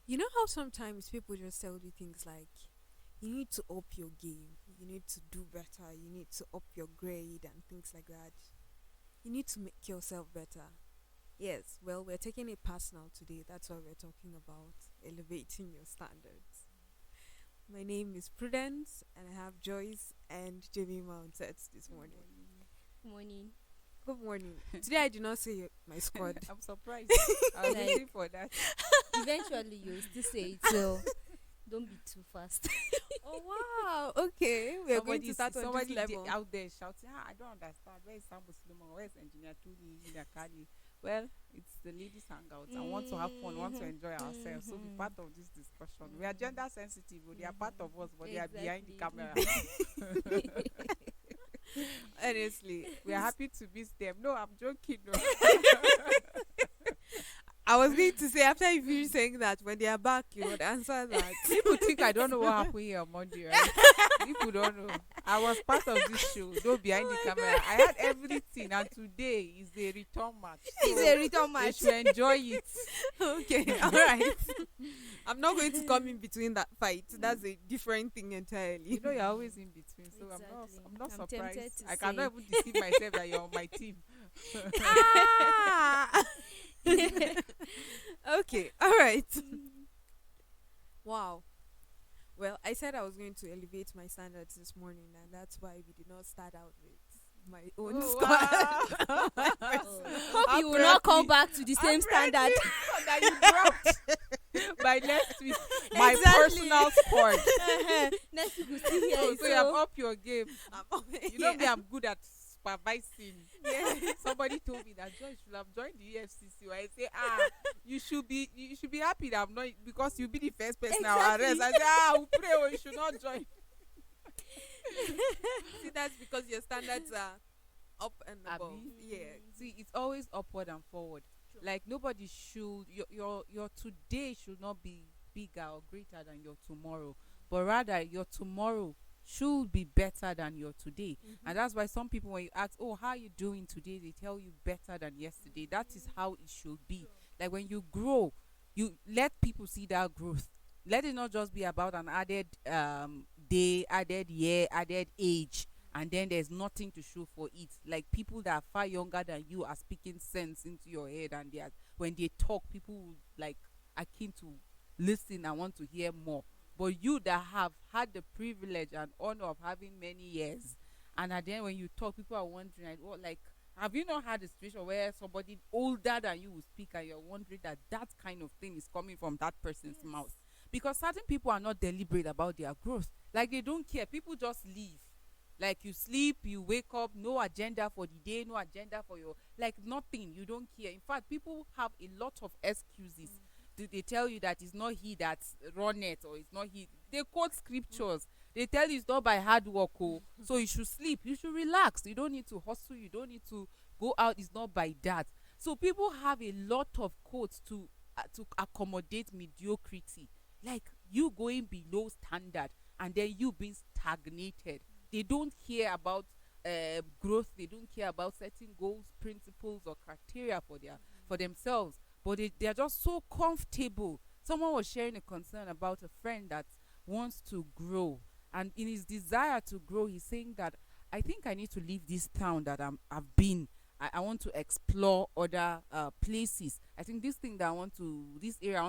You know how sometimes people just tell you things like, you need to up your game, you need to do better, you need to up your grade, and things like that. You need to make yourself better. Yes, well, we're taking it personal today. That's what we're talking about, elevating your standards. My name is Prudence, and I have Joyce and Jamie Mountsets this morning. Morning. Good morning. Today I do not say my squad. I'm surprised. I was Like- waiting for that. Eventually, you'll still say it, so don't be too fast. Oh wow! Okay, we are going to start on this somebody level. out there shouting, I don't understand. Where is Sam Muslim? Where is Engineer Tuli? Kali? Well, it's the ladies' hangout. I want to have fun, want to enjoy ourselves. So be part of this discussion. We are gender sensitive. They are part of us, but they are behind the camera. Honestly, We are happy to miss them. No, I'm joking. No. I was going to say after you finish saying that, when they are back, you would answer that. People think I don't know what happened here on Monday, right? People don't know. I was part of this show, though behind the camera. I had everything, and today is a return match. It's a return They match. should enjoy it. Okay, all right. I'm not going to come in between that fight. That's a different thing entirely. You know you're always in between, so Exactly. I'm not I'm tempted surprised. to I cannot say. even deceive myself that you're on my team. Ah! Okay, all right. Wow. Well, I said I was going to elevate my standards this morning, and that's why we did not start out with my own Oh, squad. wow. Hope you will not come back to the same standard. That you dropped by next week. My Exactly. personal squad. Next week we'll still hear Oh, it. so you have up your game. You know me, Yeah. I'm good at supervising. Somebody told me that Joy should have joined the EFCC. I say, you should be happy that I'm not, because you'll be the first person I'll arrest. I say, we pray, you should not join. See, that's because your standards are up and above. Abi? Yeah. See, it's always upward and forward. Like nobody should, your today should not be bigger or greater than your tomorrow, but rather your tomorrow should be better than your today. And that's why some people, when you ask, oh, how are you doing today, they tell you better than yesterday. That is how it should be. Like when you grow, you let people see that growth. Let it not just be about an added day, added year, added age, and then there's nothing to show for it. Like people that are far younger than you are speaking sense into your head, and they are, when they talk, people will, like, are keen to listen and want to hear more. But you that have had the privilege and honor of having many years, and at the end when you talk, people are wondering, like, what, like, have you not had a situation where somebody older than you will speak and you're wondering that that kind of thing is coming from that person's mouth? Because certain people are not deliberate about their growth. Like they don't care. People just leave. Like you sleep, you wake up, no agenda for the day, no agenda for your, like, nothing. You don't care. In fact, people have a lot of excuses. They tell you that it's not he that run it, or it's not he. They quote scriptures. They tell you it's not by hard work, oh, so you should sleep, you should relax, you don't need to hustle, you don't need to go out. It's not by that. So people have a lot of quotes to accommodate mediocrity, like you going below standard and then you being stagnated. They don't care about growth. They don't care about setting goals, principles, or criteria for themselves. But they are just so comfortable. Someone was sharing a concern about a friend that wants to grow, and in his desire to grow, he's saying that I think I need to leave this town that I've been. I want to explore other places. I think this area I want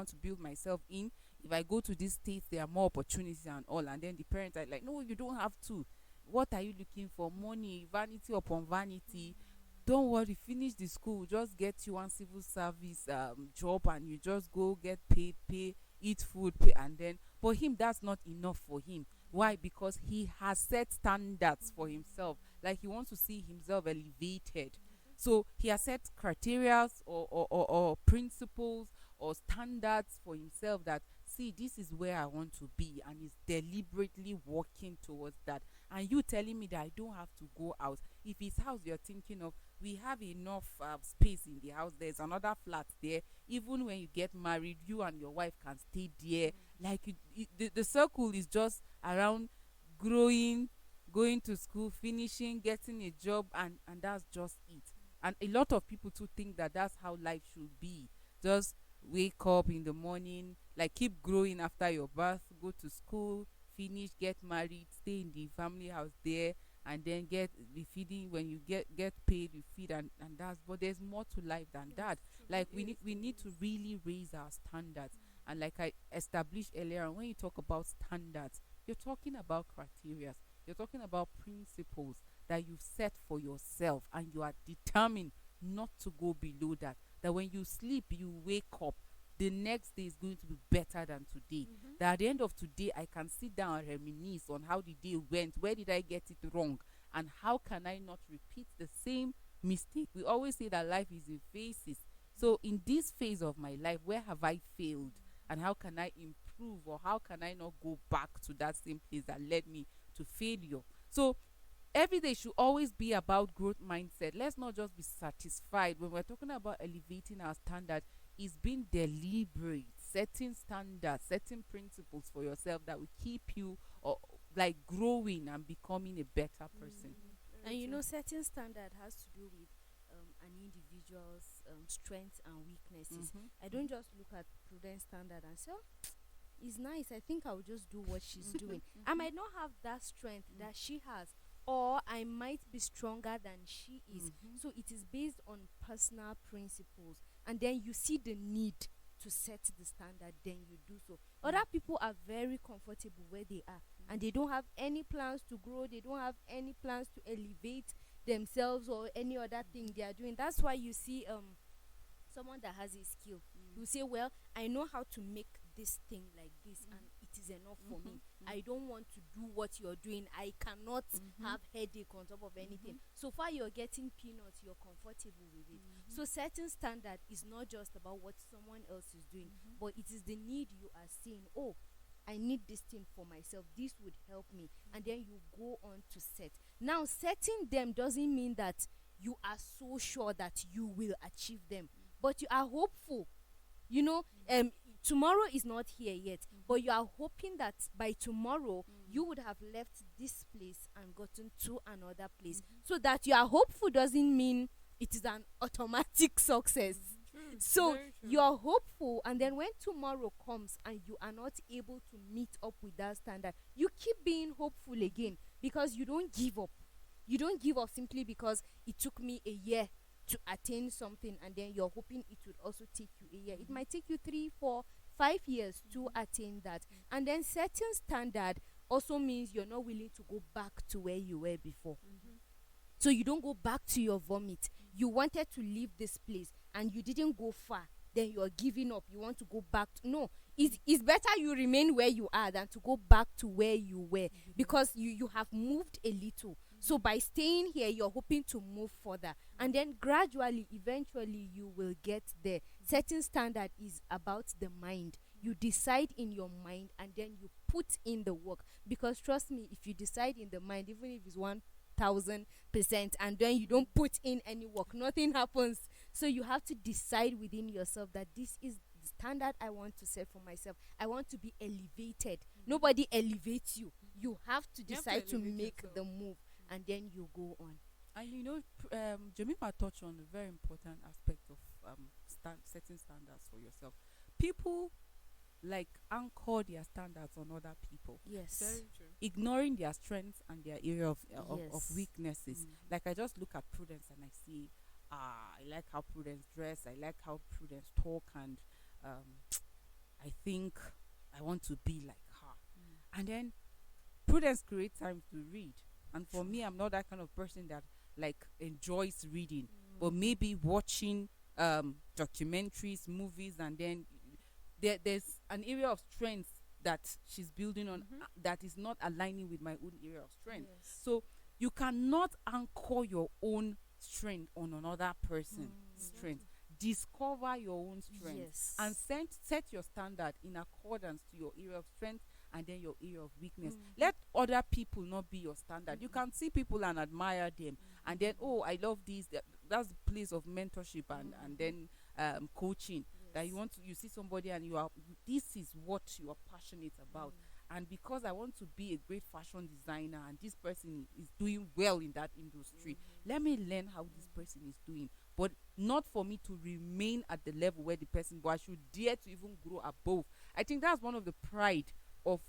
to build myself in. If I go to this state, there are more opportunities and all. And then the parents are like, no, you don't have to. What are you looking for? Money, vanity upon vanity. Don't worry, finish the school, just get you one civil service job, and you just go get paid, eat food, pay, and then for him that's not enough for him. Why? Because he has set standards for himself. Like he wants to see himself elevated. So he has set criteria or principles or standards for himself that, see, this is where I want to be, and he's deliberately working towards that. And you telling me that I don't have to go out. If it's house you're thinking of, we have enough space in the house. There's another flat there. Even when you get married, you and your wife can stay there. Like the circle is just around growing, going to school, finishing, getting a job, and that's just it. And a lot of people too think that that's how life should be. Just wake up in the morning, like keep growing after your birth, go to school, finish, get married, stay in the family house there, and then get be feeding. When you get paid, you feed, and that's. But there's more to life than that. Like we need to really raise our standards. And like I established earlier on, when you talk about standards, you're talking about criteria, you're talking about principles that you've set for yourself, and you are determined not to go below that. That when you sleep, you wake up, the next day is going to be better than today. That at the end of today, I can sit down and reminisce on how the day went, where did I get it wrong, and how can I not repeat the same mistake. We always say that life is in phases. So in this phase of my life, where have I failed, and how can I improve, or how can I not go back to that same place that led me to failure? So every day should always be about growth mindset. Let's not just be satisfied. When we're talking about elevating our standard, is being deliberate, setting standards, setting principles for yourself that will keep you, or like, growing and becoming a better person. And you know, setting standard has to do with an individual's strengths and weaknesses. I don't just look at Prudence standard and say, oh, it's nice, I think I'll just do what she's doing. I might not have that strength that she has, or I might be stronger than she is. So it is based on personal principles, and then you see the need to set the standard, then you do so. Other people are very comfortable where they are, and they don't have any plans to grow, they don't have any plans to elevate themselves or any other thing they are doing. That's why you see someone that has a skill, you say, well, I know how to make this thing like this, and it is enough for me. I don't want to do what you're doing. I cannot have headache on top of anything. So far you're getting peanuts, you're comfortable with it. So setting standard is not just about what someone else is doing, but it is the need you are seeing. Oh, I need this thing for myself, this would help me, and then you go on to set. Now, setting them doesn't mean that you are so sure that you will achieve them, but you are hopeful. You know, tomorrow is not here yet, but you are hoping that by tomorrow you would have left this place and gotten to another place. So that you are hopeful doesn't mean it is an automatic success. So you are hopeful, and then when tomorrow comes and you are not able to meet up with that standard, you keep being hopeful again, because you don't give up. You don't give up simply because it took me a year to attain something, and then you're hoping it would also take you a year. It might take you 3, 4, 5 years to attain that. And then setting standard also means you're not willing to go back to where you were before. So you don't go back to your vomit. You wanted to leave this place and you didn't go far, then you're giving up. You want to go back no, it's better you remain where you are than to go back to where you were, because you have moved a little. So by staying here, you're hoping to move further, and then gradually, eventually, you will get there. Setting standard is about the mind. You decide in your mind, and then you put in the work. Because trust me, if you decide in the mind, even if it's 1000%, and then you don't put in any work, nothing happens. So you have to decide within yourself that this is the standard I want to set for myself. I want to be elevated. Nobody elevates you. You have to decide to make the move, and then you go on. And you know, Jemima touched on a very important aspect of setting standards for yourself. People like anchor their standards on other people. Yes. Very true. Ignoring their strengths and their area of Yes. weaknesses. Like, I just look at Prudence and I see, I like how Prudence dress, I like how Prudence talk, and I think I want to be like her. And then Prudence creates time to read. And for me, I'm not that kind of person that like enjoys reading, but maybe watching documentaries, movies, and then there's an area of strength that she's building on that is not aligning with my own area of strength. Yes. So you cannot anchor your own strength on another person's strength. Discover your own strength, Yes. and set your standard in accordance to your area of strength and then your area of weakness. Let other people not be your standard. You can see people and admire them, and then, oh, I love this. That's the place of mentorship and then coaching. That you see somebody and this is what you are passionate about, and because I want to be a great fashion designer and this person is doing well in that industry, let me learn how this person is doing. But not for me to remain at the level where the person, but I should dare to even grow above. I think that's one of the pride of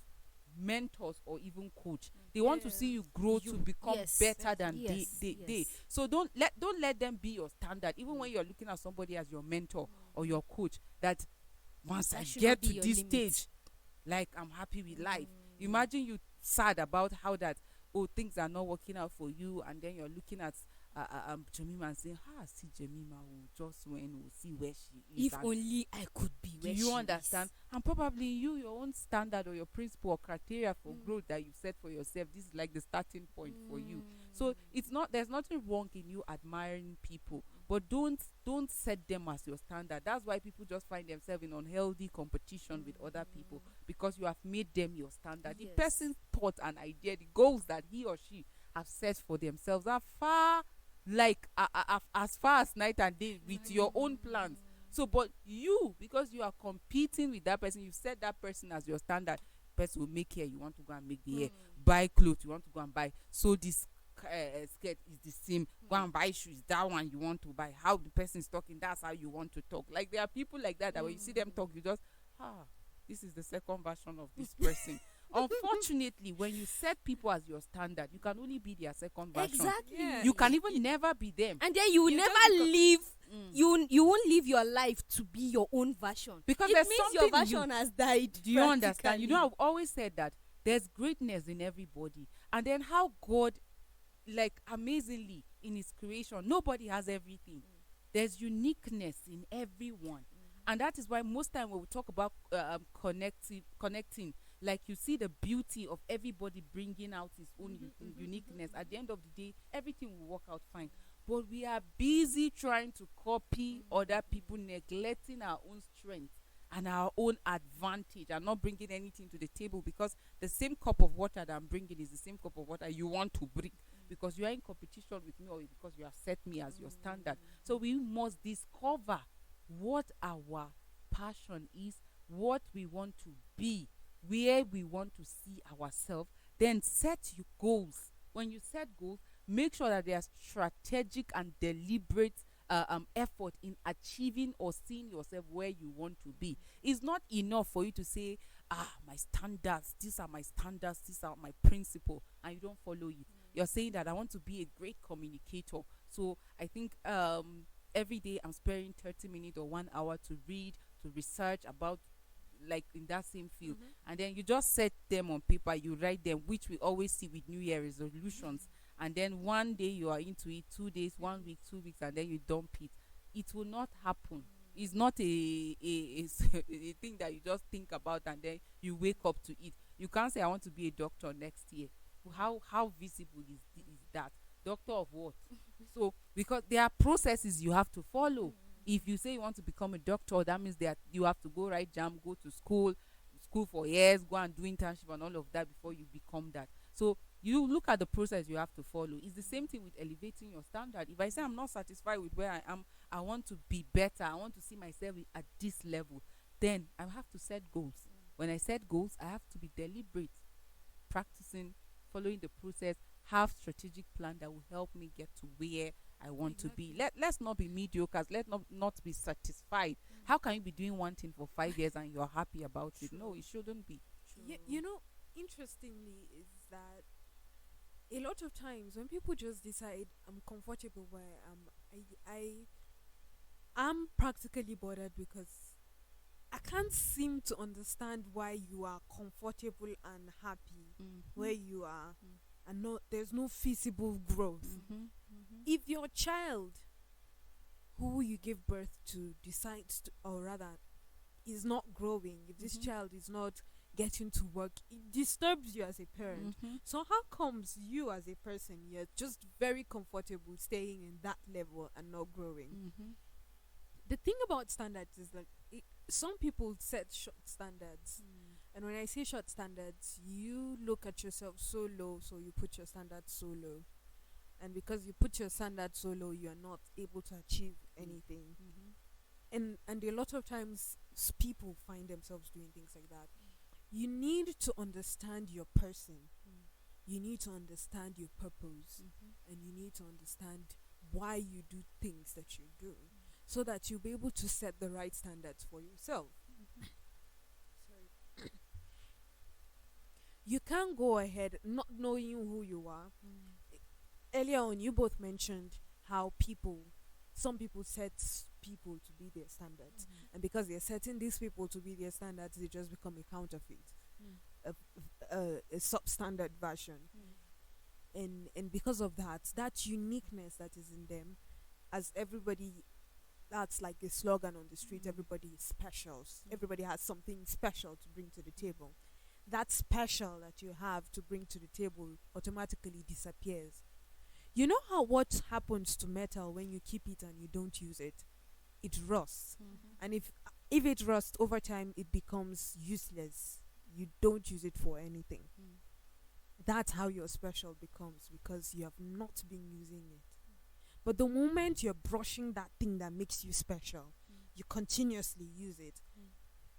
mentors or even coach. They want to see you grow to become Yes. better than Yes. they. Yes. So don't let them be your standard, even when you're looking at somebody as your mentor or your coach, that once That I should get not be to your this limit. stage, like I'm happy with life. Imagine you sad about how that, oh, things are not working out for you, and then you're looking at Jemima and saying, see Jemima will just when we'll see where she is. If And only I could be do where you she understand? is. And probably your own standard or your principle or criteria for growth that you've set for yourself, this is like the starting point for you. So it's not, there's nothing wrong in you admiring people, but don't set them as your standard. That's why people just find themselves in unhealthy competition with other people, because you have made them your standard. The Yes. person's thought and idea, the goals that he or she have set for themselves are far, like as far as night and day with your own plans. So, but you, because you are competing with that person, you set that person as your standard. Person will make hair, you want to go and make the hair. Buy clothes, you want to go and buy. So this skirt is the same. Go and buy shoes. That one you want to buy. How the person is talking, that's how you want to talk. Like there are people like that when you see them talk, you just this is the second version of this person. Unfortunately, when you set people as your standard, you can only be their second version. Exactly. Yeah. You can even never be them. And then you will You never just become- live. You won't live your life to be your own version, Because it there's means your something version has died. Do you understand? You know, practically. I've always said that there's greatness in everybody. And then how God, like amazingly in his creation, nobody has everything. There's uniqueness in everyone. And that is why most time when we talk about connecting, like you see the beauty of everybody bringing out his own uniqueness. At the end of the day, everything will work out fine. But we are busy trying to copy other people, neglecting our own strength and our own advantage, and not bringing anything to the table, because the same cup of water that I'm bringing is the same cup of water you want to bring, because you are in competition with me, or because you have set me as your standard. So we must discover what our passion is, what we want to be, where we want to see ourselves. Then set your goals. When you set goals, make sure that they are strategic and deliberate effort in achieving or seeing yourself where you want to be. It's not enough for you to say, my standards, these are my standards, these are my principle, and you don't follow it. You're saying that I want to be a great communicator. So I think every day I'm sparing 30 minutes or 1 hour to read, to research about, like in that same field. And then you just set them on paper, you write them, which we always see with New Year resolutions. And then one day you are into it, 2 days, 1 week, 2 weeks, and then you dump it. It will not happen. It's not a thing that you just think about and then you wake up to it. You can't say I want to be a doctor next year. How visible is that? Doctor of what? So because there are processes you have to follow. If you say you want to become a doctor, that means that you have to go write jam, go to school for years, go and do internship and all of that before you become that. So you look at the process you have to follow. It's the same thing with elevating your standard. If I say I'm not satisfied with where I am, I want to be better, I want to see myself at this level, then I have to set goals. When I set goals, I have to be deliberate, practicing, following the process, have strategic plan that will help me get to where I want to be. Let's not be mediocre. Let's not be satisfied. How can you be doing one thing for 5 years and you're happy about it? No, it shouldn't be. You know, interestingly, is that a lot of times when people just decide I'm comfortable where I'm practically bothered, because I can't seem to understand why you are comfortable and happy where you are, and there's no feasible growth. If your child who you give birth to decides to, or rather is not growing, if this child is not getting to work, it disturbs you as a parent. So how comes you as a person, you're just very comfortable staying in that level and not growing? The thing about standards is like some people set short standards, and when I say short standards, you look at yourself so low, so you put your standards so low, and because you put your standards so low, you are not able to achieve anything. And a lot of times people find themselves doing things like that. You need to understand your person. Mm. You need to understand your purpose, Mhm. and you need to understand why you do things that you do, so that you'll be able to set the right standards for yourself. Mhm. Sorry. You can't go ahead not knowing who you are. Mm. Earlier on, you both mentioned how some people set people to be their standards, Mhm. and because they're setting these people to be their standards, they just become a counterfeit, Mm. a substandard version. Mm. And because of that, that uniqueness that is in them, as everybody, that's like a slogan on the street, Mm. everybody is special. Mm. Everybody has something special to bring to the table. That special that you have to bring to the table automatically disappears. You know how what happens to metal when you keep it and you don't use it? It rusts. Mhm. And if it rusts over time, it becomes useless. You don't use it for anything. Mm. That's how your special becomes, because you have not been using it. But the moment you're brushing that thing that makes you special, Mm. you continuously use it. Mm.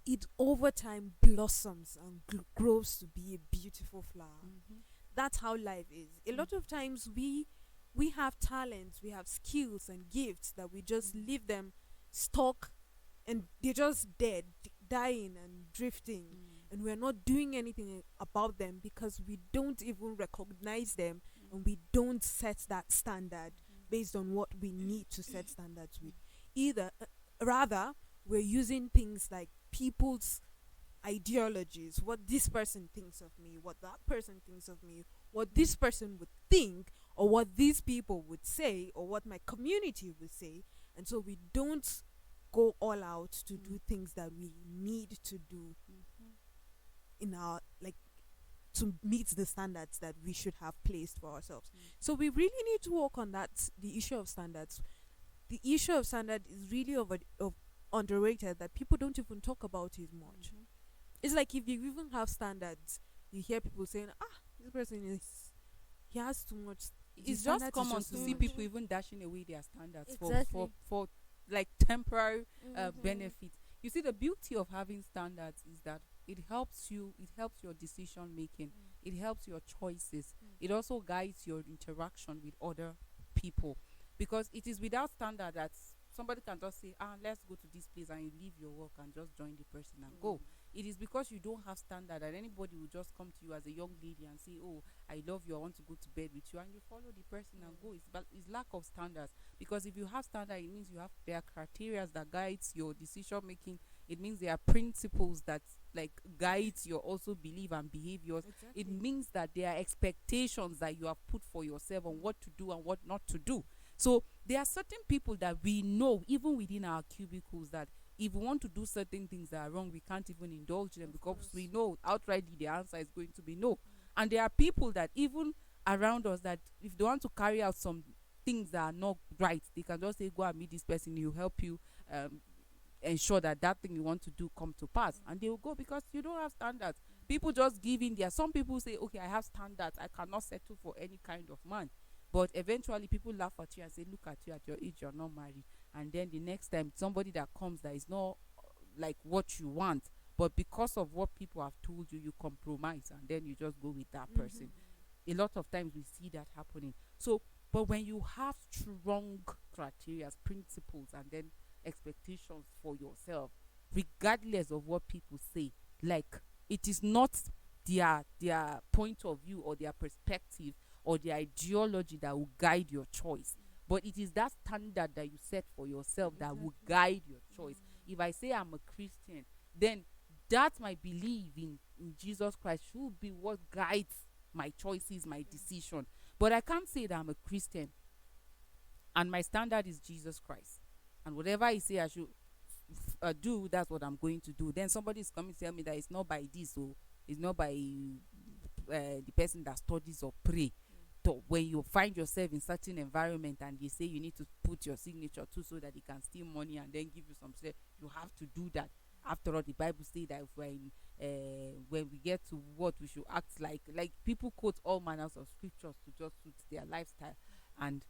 It over time blossoms and grows to be a beautiful flower. Mhm. That's how life is. A lot of times we have talents, we have skills and gifts that we just leave them stuck, and they're just dead, dying and drifting, Mm. and we're not doing anything about them because we don't even recognize them, Mm. and we don't set that standard Mm. based on what we need to set standards with. Either rather, we're using things like people's ideologies, what this person thinks of me, what that person thinks of me, what this person would think, or what these people would say, or what my community would say. And so we don't go all out to do things that we need to do Mhm. in our, like, to meet the standards that we should have placed for ourselves. Mm. So we really need to work on that, the issue of standards. The issue of standard is really of underrated, that people don't even talk about it much. Mhm. It's like if you even have standards, you hear people saying, this person he has too much. The It's just standard is common just to too see much." people even dashing away their standards Exactly. for like temporary Mhm. benefit. You see, the beauty of having standards is that it helps you. It helps your decision making. Mm. It helps your choices. Mm. It also guides your interaction with other people, because it is without standard that somebody can just say, let's go to this place, and you leave your work and just join the person and go. It is because you don't have standard that anybody will just come to you as a young lady and say, oh, I love you, I want to go to bed with you, and you follow the person and go. It's lack of standards. Because if you have standard, it means there are criteria that guides your decision making. It means there are principles that like guides your also belief and behaviors. Exactly. It means that there are expectations that you have put for yourself on what to do and what not to do. So there are certain people that we know, even within our cubicles, that if we want to do certain things that are wrong, we can't even indulge them, because course. we know outrightly the answer is going to be no. And there are people that even around us, that if they want to carry out some things that are not right, they can just say, go and meet this person, he'll help you ensure that that thing you want to do come to pass. And they will go, because you don't have standards. People just give in there. Some people say, okay, I have standards, I cannot settle for any kind of man. But eventually people laugh at you and say, look at you at your age, you're not married. And then the next time somebody that comes that is not like what you want, but because of what people have told you, you compromise, and then you just go with that person. A lot of times we see that happening. So, but when you have strong criteria, principles, and then expectations for yourself, regardless of what people say, like, it is not their point of view or their perspective or their ideology that will guide your choice, but it is that standard that you set for yourself that will guide your choice. If I say I'm a Christian, then that my belief in Jesus Christ should be what guides my choices, my decision. But I can't say that I'm a Christian and my standard is Jesus Christ, and whatever I say I should do, that's what I'm going to do. Then somebody is coming to tell me that it's not by this, or it's not by the person that studies or pray. So when you find yourself in certain environment and they say you need to put your signature too so that they can steal money and then give you some say, you have to do that. After all, the Bible says that if when we get to what we should act like people quote all manners of scriptures to just suit their lifestyle, and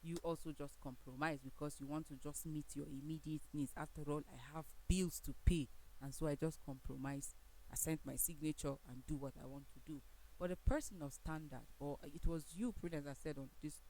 you also just compromise because you want to just meet your immediate needs. After all, I have bills to pay, and so I just compromise assent my signature and do what I want to do. But a person of standard, or it was you, Prudence, that said on this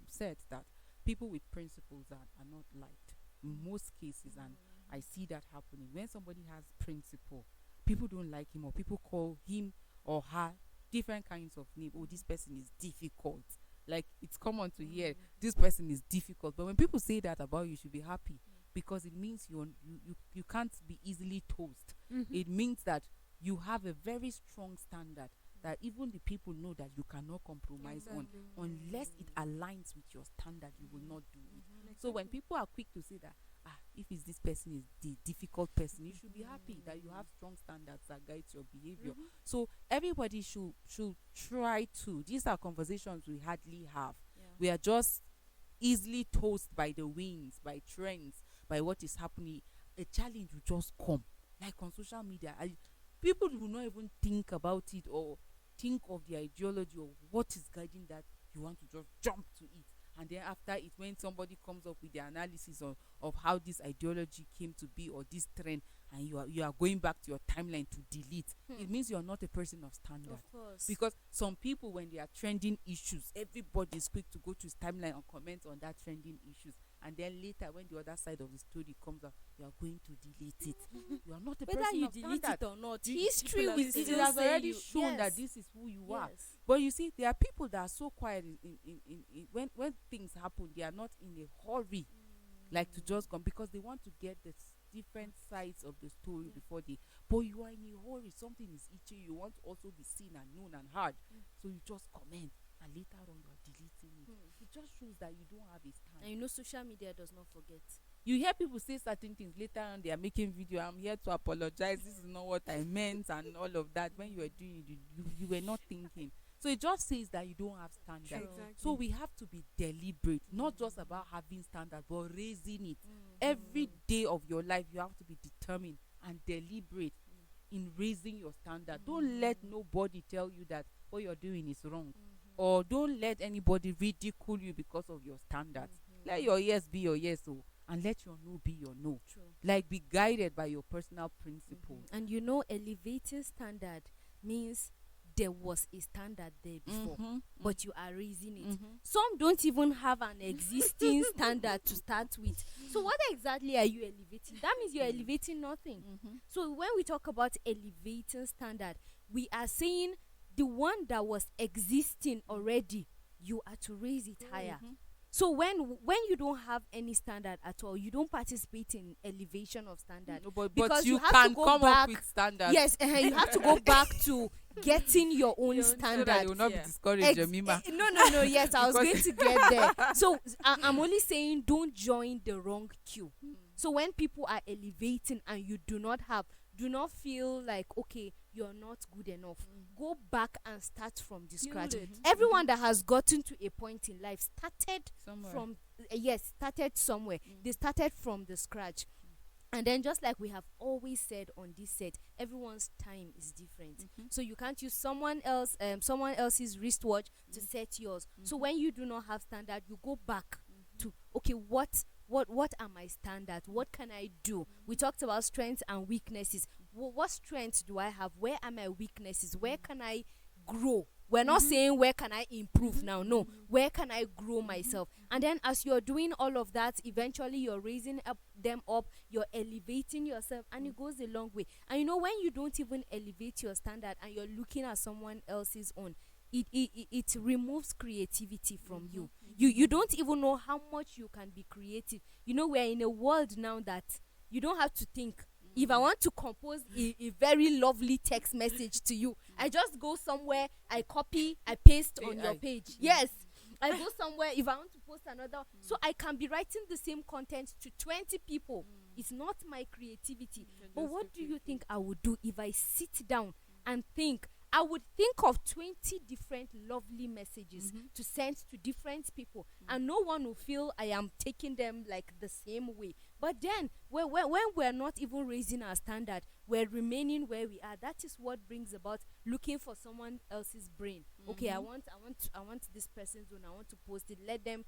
said that people with principles are not liked in most cases, and I see that happening when somebody has principle. People don't like him, or people call him or her different kinds of name. Oh, this person is difficult. Like, it's common to hear this person is difficult, but when people say that about you, you should be happy, because it means you can't be easily toast. It means that you have a very strong standard that even the people know that you cannot compromise on. Unless it aligns with your standard, you will not do it. So when people are quick to say that, if it's this person is the difficult person, you should be happy that you have strong standards that guide your behavior. So everybody should try to. These are conversations we hardly have. We are just easily tossed by the winds, by trends, by what is happening. A challenge will just come, like on social media. People will not even think about it or think of the ideology or what is guiding that. You want to just jump to it, and then after it, when somebody comes up with the analysis of how this ideology came to be, or this trend, and you are going back to your timeline to delete, it means you're not a person of standard. Of course. Because some people, when they are trending issues, everybody is quick to go to his timeline and comment on that trending issues, and then later when the other side of the story comes up, you are going to delete it. You are not a Whether person you of delete standard. it or not, You- history people will have- still it has say already you. shown that Yes. this is who you are. Yes. But you see, there are people that are so quiet in when things happen, they are not in a hurry, like to just come, because they want to get the different sides of the story before they. But you are in a hurry, something is itching, you want to also be seen and known and heard, so you just comment, and later on you are deleting it. It just shows that you don't have a stand. And you know, social media does not forget. You hear people say certain things, later on they are making video. I'm here to apologize. This is not what I meant, and all of that. When you were doing it, you were not thinking. So it just says that you don't have standard. Exactly. So we have to be deliberate, not just about having standard, but raising it. Every day of your life, you have to be determined and deliberate in raising your standard. Don't let nobody tell you that what you're doing is wrong, or don't let anybody ridicule you because of your standards. Let your yes be your yes, and let your no be your no. True. Like, be guided by your personal principles. And you know, elevating standard means there was a standard there before, but you are raising it. Some don't even have an existing standard to start with. So what exactly are you elevating? That means you're elevating nothing. So when we talk about elevating standard, we are saying the one that was existing already, you are to raise it higher. So when you don't have any standard at all, you don't participate in elevation of standard. No, but Because you have can to go come back. up with standards. Yes, you have to go back to getting your own So that standard. you will not Yeah. be discouraged, Jemima. No. Yes, I was Because- going to get there. So I'm only saying, don't join the wrong queue. So when people are elevating and you do not feel like, okay, you're not good enough, go back and start from the scratch. it. Everyone that has gotten to a point in life started Somewhere. from started somewhere. They started from the scratch. And then, just like we have always said on this set, everyone's time is different. So you can't use someone else's wristwatch to set yours. So when you do not have standard, you go back to, okay, what are my standards? What can I do? We talked about strengths and weaknesses. What strengths do I have? Where are my weaknesses? Where can I grow? We're not saying where can I improve now. No, where can I grow myself? And then as you're doing all of that, eventually you're raising them up, you're elevating yourself, and it goes a long way. And you know, when you don't even elevate your standard and you're looking at someone else's own, it removes creativity from you. You don't even know how much you can be creative. You know, we're in a world now that you don't have to think. If I want to compose a very lovely text message to you, I just go somewhere, I copy, I paste on your AI. page. Yes. I go somewhere, if I want to post another, so I can be writing the same content to 20 people. It's not my creativity. But what do you think I would do if I sit down and think? I would think of 20 different lovely messages to send to different people, and no one will feel I am taking them like the same way. But then, when we're not even raising our standard, we're remaining where we are. That is what brings about looking for someone else's brain. Okay, I want this person's own. I want to post it. Let them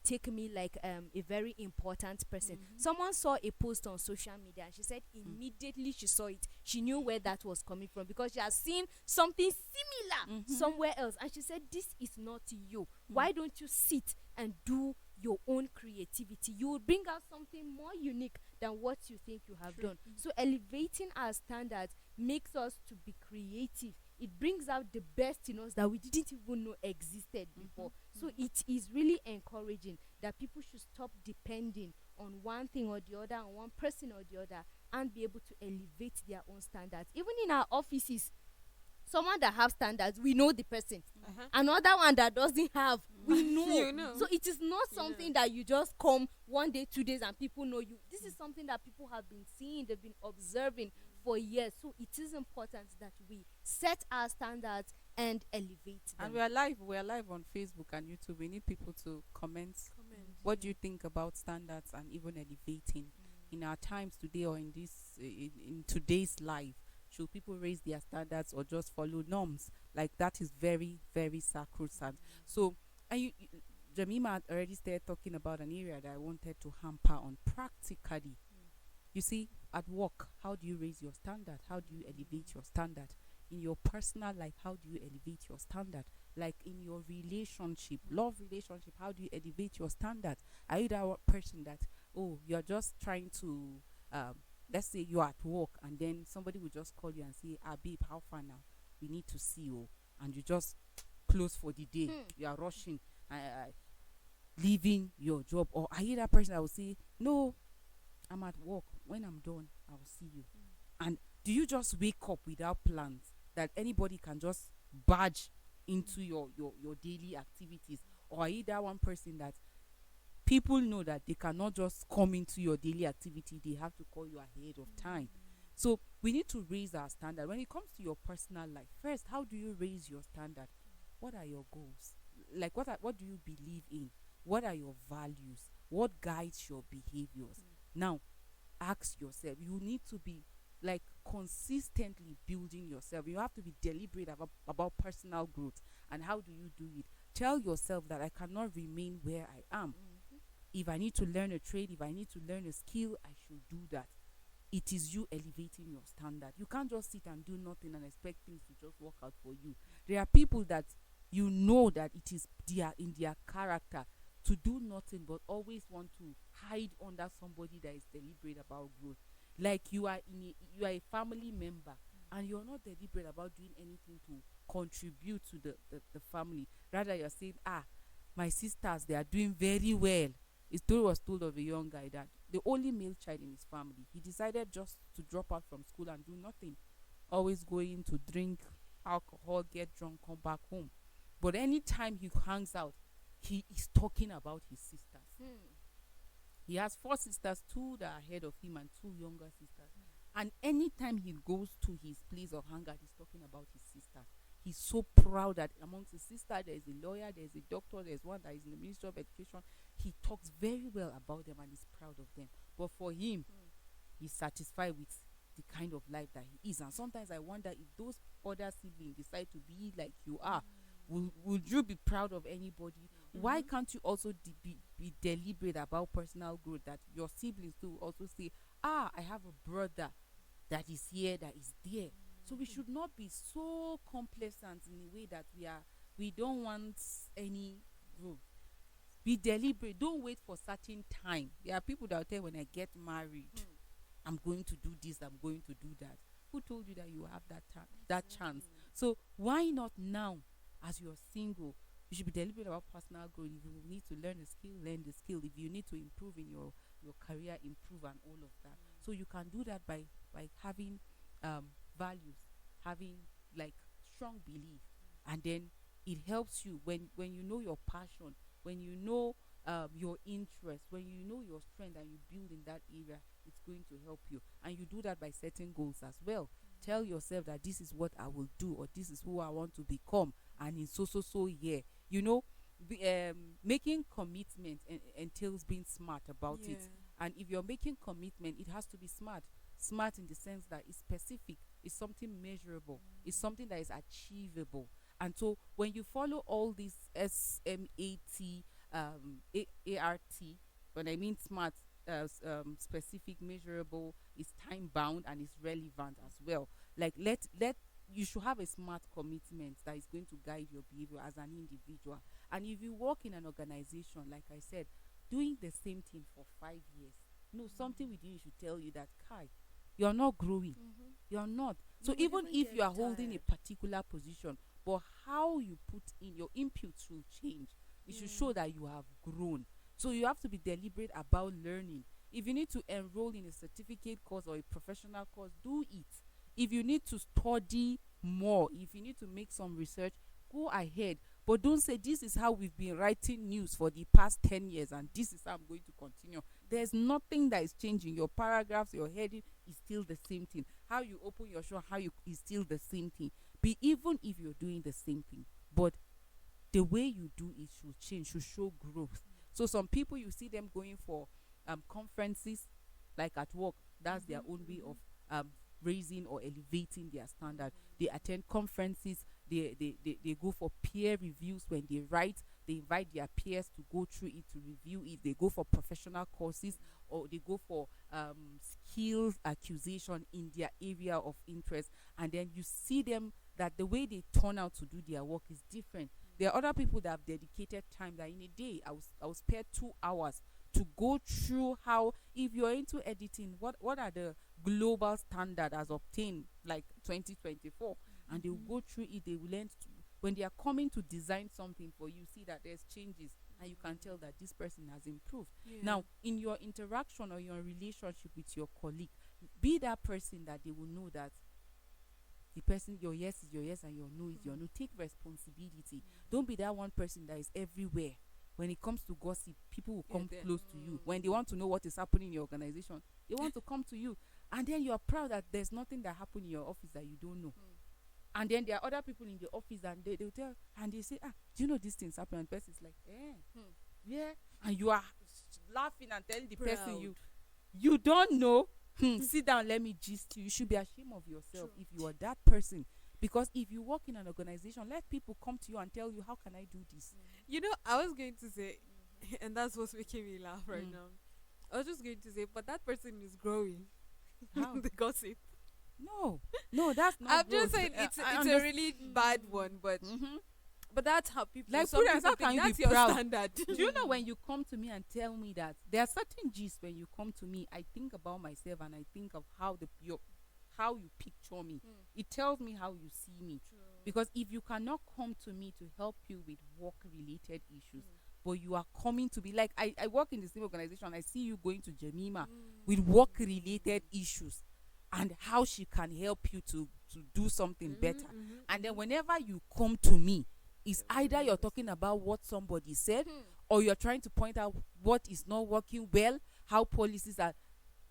take me like a very important person. Mhm. Someone saw a post on social media and she said immediately she saw it, she knew where that was coming from because she has seen something similar somewhere else, and she said this is not you. Why don't you sit and do your own creativity? You will bring out something more unique than what you think you have done. So elevating our standards makes us to be creative. It brings out the best in us that we didn't even know existed before. So it is really encouraging that people should stop depending on one thing or the other, on one person or the other, and be able to elevate their own standards. Even in our offices, someone that have standards, we know the person. Another one that doesn't have, we know. You know. So it is not something that you just come 1 day, 2 days, and people know you. This is something that people have been seeing, they've been observing for years. So it is important that we set our standards and elevate them. And we are live on Facebook and YouTube. We need people to comment. Comment. What do you think about standards and even elevating in our times today, or in this in today's life? Should people raise their standards or just follow norms? Like, that is very, very sacrosanct. So, and Jemima had already started talking about an area that I wanted to hamper on practically. You see, at work, how do you raise your standard? How do you elevate your standard? In your personal life, how do you elevate your standard? Like in your relationship, love relationship, how do you elevate your standard? Are you that person that, oh, you're just trying to, let's say you're at work and then somebody will just call you and say, babe, how far now? We need to see you. And you just close for the day. You are rushing, leaving your job. Or are you that person that will say, no, I'm at work. When I'm done, I will see you. And do you just wake up without plans that anybody can just barge into your daily activities? Or are you that one person that people know that they cannot just come into your daily activity, they have to call you ahead of time? So we need to raise our standard. When it comes to your personal life, first, how do you raise your standard? What are your goals? Like, what do you believe in? What are your values? What guides your behaviors? Now, ask yourself. You need to be like consistently building yourself. You have to be deliberate about personal growth. And how do you do it? Tell yourself that I cannot remain where I am. If I need to learn a trade, if I need to learn a skill, I should do that. It is you elevating your standard. You can't just sit and do nothing and expect things to just work out for you. There are people that you know that it is in their character to do nothing but always want to hide under somebody that is deliberate about growth. Like you are a family member and you're not deliberate about doing anything to contribute to the family. Rather, you're saying, my sisters, they are doing very well. A story was told of a young guy that the only male child in his family, he decided just to drop out from school and do nothing. Always going to drink alcohol, get drunk, come back home. But anytime he hangs out, he is talking about his sisters. He has 4 sisters, 2 that are ahead of him and 2 younger sisters. And anytime he goes to his place of hangout, he's talking about his sisters. He's so proud that amongst his sisters, there is a lawyer, there is a doctor, there's one that is in the Ministry of Education. He talks very well about them and is proud of them. But for him, he's satisfied with the kind of life that he is. And sometimes I wonder if those other siblings decide to be like you are, would you be proud of anybody? Why can't you also be deliberate about personal growth, that your siblings too also say, I have a brother that is here, that is there. So we should not be so complacent in a way that we don't want any growth. Be deliberate. Don't wait for certain time. There are people that will tell, when I get married, I'm going to do this, I'm going to do that. Who told you that you have that chance? So why not now, as you're single? You should be deliberate about personal growth. If you need to learn a skill, learn the skill. If you need to improve in your career, improve, and all of that. So you can do that by having values, having like strong belief, and then it helps you when you know your passion, when you know your interest, when you know your strength and you build in that area, it's going to help you. And you do that by setting goals as well. Tell yourself that this is what I will do, or this is who I want to become, and in so year. You know, making commitment entails being smart about it. And if you're making commitment, it has to be smart. Smart in the sense that it's specific, it's something measurable, it's something that is achievable. And so when you follow all these SMAT ART. When I mean smart, specific, measurable, is time bound and is relevant as well. Like let you should have a smart commitment that is going to guide your behavior as an individual. And if you work in an organization, like I said, doing the same thing for 5 years, no, something within you should tell you that, Kai, you're not growing. You're not. So You even will if get you are holding a tired. particular position, but how you put in your input should change. It should show that you have grown. So you have to be deliberate about learning. If you need to enroll in a certificate course or a professional course, do it. If you need to study more, if you need to make some research, go ahead. But don't say this is how we've been writing news for the past 10 years and this is how I'm going to continue. There's nothing that is changing. Your paragraphs, your heading is still the same thing. How you open your show, how you is still the same thing. Be even if you're doing the same thing, but the way you do it should change, should show growth. So some people, you see them going for conferences, like at work. That's their own way of raising or elevating their standard. They attend conferences. They go for peer reviews. When they write, they invite their peers to go through it, to review it. They go for professional courses, or they go for skills acquisition in their area of interest. And then you see them, that the way they turn out to do their work is different. There are other people that have dedicated time, that in a day I will spare 2 hours to go through how, if you're into editing, what are the global standard as obtained, like 2024, and they will go through it. They will learn when they are coming to design something for you, see that there's changes, and you can tell that this person has improved. Now, in your interaction or your relationship with your colleague, be that person that they will know that the person, your yes is your yes and your no is your no. Take responsibility. Don't be that one person that is everywhere. When it comes to gossip, people will come close to you. When they want to know what is happening in your organization, they want to come to you. And then you are proud that there's nothing that happened in your office that you don't know. And then there are other people in the office, and they'll tell, and they say, do you know these things happen? And the person is like, yeah. And you are laughing and telling the person you don't know. Sit down, let me gist you. You should be ashamed of yourself if you are that person. Because if you work in an organization, let people come to you and tell you, how can I do this? You know, I was going to say, and that's what's making me laugh right now. I was just going to say, but that person is growing. How? The gossip. No, that's not. I'm just saying it's a really bad one, but but that's how people. Like, some Prudence, people how can think you that's be your proud? standard. Do you know when you come to me and tell me that there are certain gist when you come to me, I think about myself and I think of how how you picture me. It tells me how you see me. Because if you cannot come to me to help you with work-related issues, but you are coming to be like, I work in the same organization, I see you going to Jemima with work-related issues and how she can help you to do something better. And then whenever you come to me, it's either you're talking about what somebody said, or you're trying to point out what is not working well, how policies are.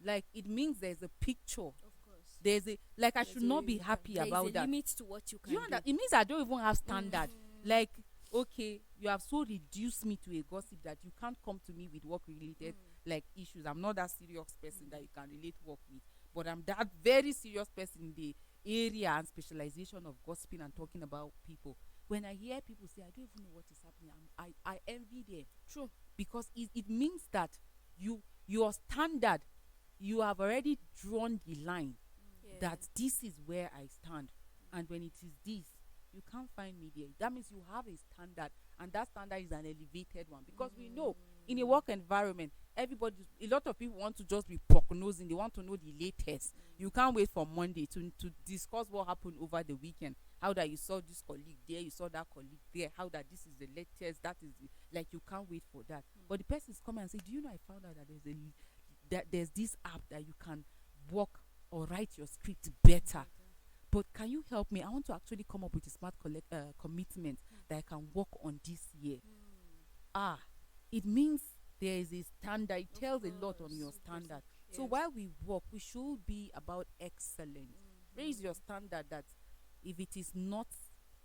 Like, it means there's a picture. Of course. There's a, like, I should not be happy There about is a that. limit to what you can You know that it means I don't even have standard. Like, okay, you have so reduced me to a gossip that you can't come to me with work related like issues. I'm not that serious person that you can relate work with, but I'm that very serious person in the area and specialization of gossiping and talking about people. When I hear people say, I don't even know what is happening, I envy them. True. Because it means that your standard, you have already drawn the line that this is where I stand. And when it is this, you can't find me there. That means you have a standard, and that standard is an elevated one. Because we know in a work environment, a lot of people want to just be prognosing. They want to know the latest. You can't wait for Monday to discuss what happened over the weekend. How that you saw this colleague there, you saw that colleague there, how that this is the latest, that is the, like, you can't wait for that. But the person is coming and say, do you know, I found out that there's this app that you can work or write your script better. But can you help me? I want to actually come up with a smart commitment that I can work on this year. It means there is a standard. It tells a lot on your standard. So while we work, we should be about excellence. Raise your standard, that if it is not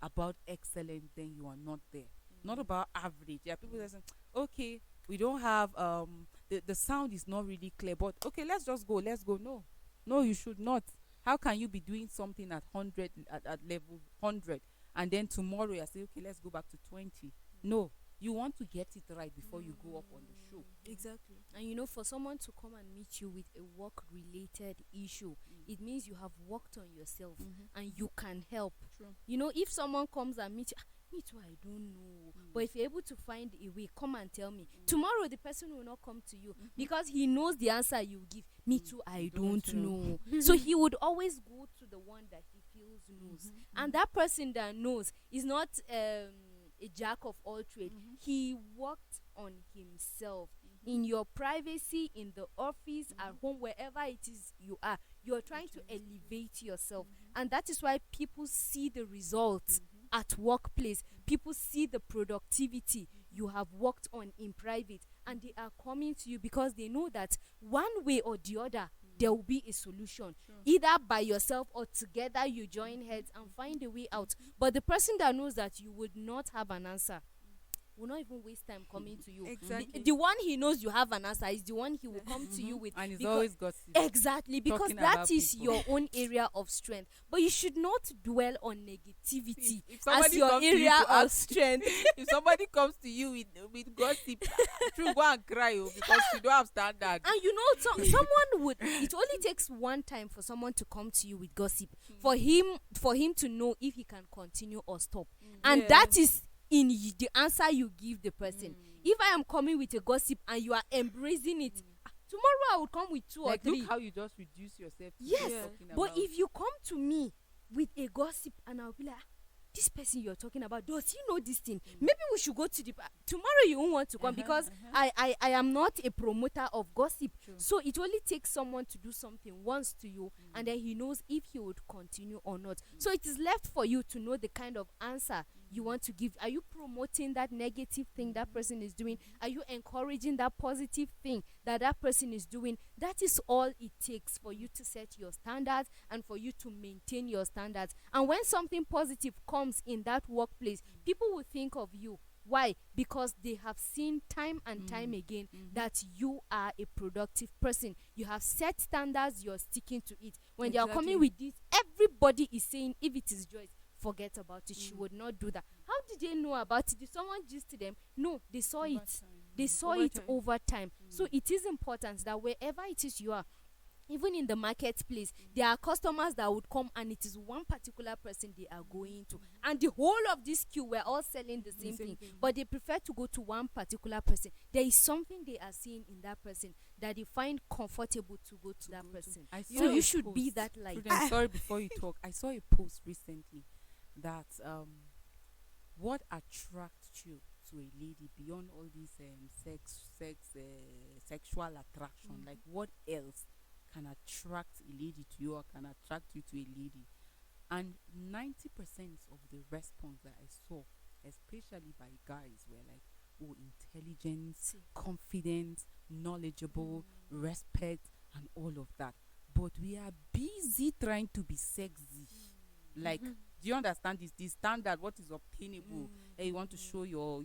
about excellence, then you are not there. Not about average. There are people that say, okay, we don't have the sound is not really clear, but okay, let's go. No, you should not. How can you be doing something at 100 at level 100, and then tomorrow you say, okay, let's go back to 20? No, You want to get it right before you go up on the show. Exactly. And you know, for someone to come and meet you with a work related issue, it means you have worked on yourself and you can help. True. You know, if someone comes and meets you, me too, I don't know. But if you're able to find a way, come and tell me. Tomorrow the person will not come to you because he knows the answer you give. Me too, I don't know. So he would always go to the one that he feels knows. And that person that knows is not a jack of all trades. He worked on himself. In your privacy, in the office, at home, wherever it is you are, you're trying to elevate yourself. And that is why people see the results at workplace. People see the productivity you have worked on in private, and they are coming to you because they know that one way or the other there will be a solution. Either by yourself or together you join heads and find a way out. But the person that knows that you would not have an answer will not even waste time coming to you. Exactly. The one he knows you have an answer is the one he will come to you with. And he's because- always gossip. Exactly, because Talking that about is people. your own area of strength. But you should not dwell on negativity If as somebody your comes to you area to of ask- strength. If somebody comes to you with gossip, true, go and cry because you don't have standard. And you know, someone would. It only takes one time for someone to come to you with gossip, for him to know if he can continue or stop. And Yeah. that is in the answer you give the person. If I am coming with a gossip and you are embracing it, tomorrow I will come with two Like, or three. look how you just reduce yourself. To Yes, just Yeah. talking but about- if you come to me with a gossip and I'll be like, this person you're talking about, does he know this thing? Maybe we should go to the tomorrow. You won't want to come because I am not a promoter of gossip. True. So it only takes someone to do something once to you, and then he knows if he would continue or not. So it is left for you to know the kind of answer you want to give. Are you promoting that negative thing that person is doing? Are you encouraging that positive thing that person is doing? That is all it takes for you to set your standards and for you to maintain your standards. And when something positive comes in that workplace, people will think of you. Why? Because they have seen time and time again that you are a productive person. You have set standards, you're sticking to it. When they are coming Exactly. with this, everybody is saying, if it is Joyce, forget about it. She would not do that. How did they know about it? Did someone just to them? No, they saw Over it. time. They saw Over it time. over time. So it is important that wherever it is you are, even in the marketplace, there are customers that would come and it is one particular person they are going to. And the whole of this queue, we're all selling the same thing. But they prefer to go to one particular person. There is something they are seeing in that person that they find comfortable to go to that person. I So saw you a should be post. that light. Prudence, sorry, before you talk, I saw a post recently that what attracts you to a lady beyond all this sexual attraction, like what else can attract a lady to you or can attract you to a lady? And 90% of the response that I saw, especially by guys, were like, oh, intelligence, confidence, knowledgeable, respect, and all of that. But we are busy trying to be sexy. Like, do you understand this? This standard, what is obtainable? Hey, you want to show your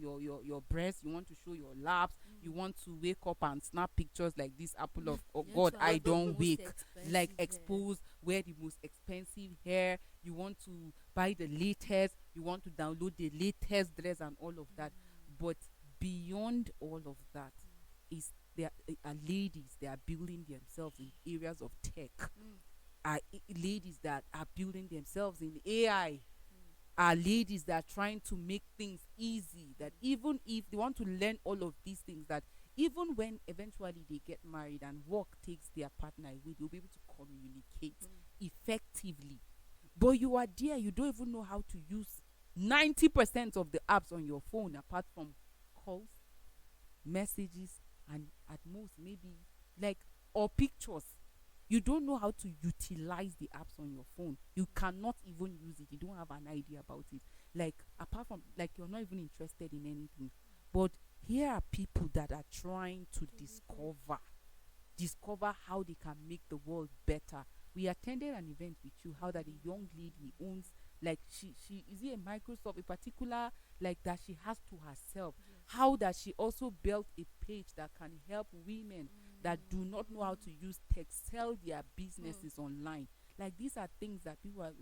breast, you want to show your laps, you want to wake up and snap pictures like this apple of You want God, to have I the don't most wake. expensive Like hair. expose, wear the most expensive hair, you want to buy the latest, you want to download the latest dress and all of that. But beyond all of that is there are ladies that are building themselves in areas of tech, are ladies that are building themselves in AI, are ladies that are trying to make things easy, that even if they want to learn all of these things, that even when eventually they get married and work takes their partner away, they'll be able to communicate effectively. But you are there, you don't even know how to use 90% of the apps on your phone apart from calls, messages, and at most maybe like or pictures. You don't know how to utilize the apps on your phone. You cannot even use it. You don't have an idea about it. Like, apart from, like, you're not even interested in anything. But here are people that are trying to discover how they can make the world better. We attended an event with you, how that a young lady owns, like, she is it a Microsoft, a particular, like, that she has to herself. How that she also built a page that can help women that do not know how to use tech sell their businesses online. Like, these are things that people are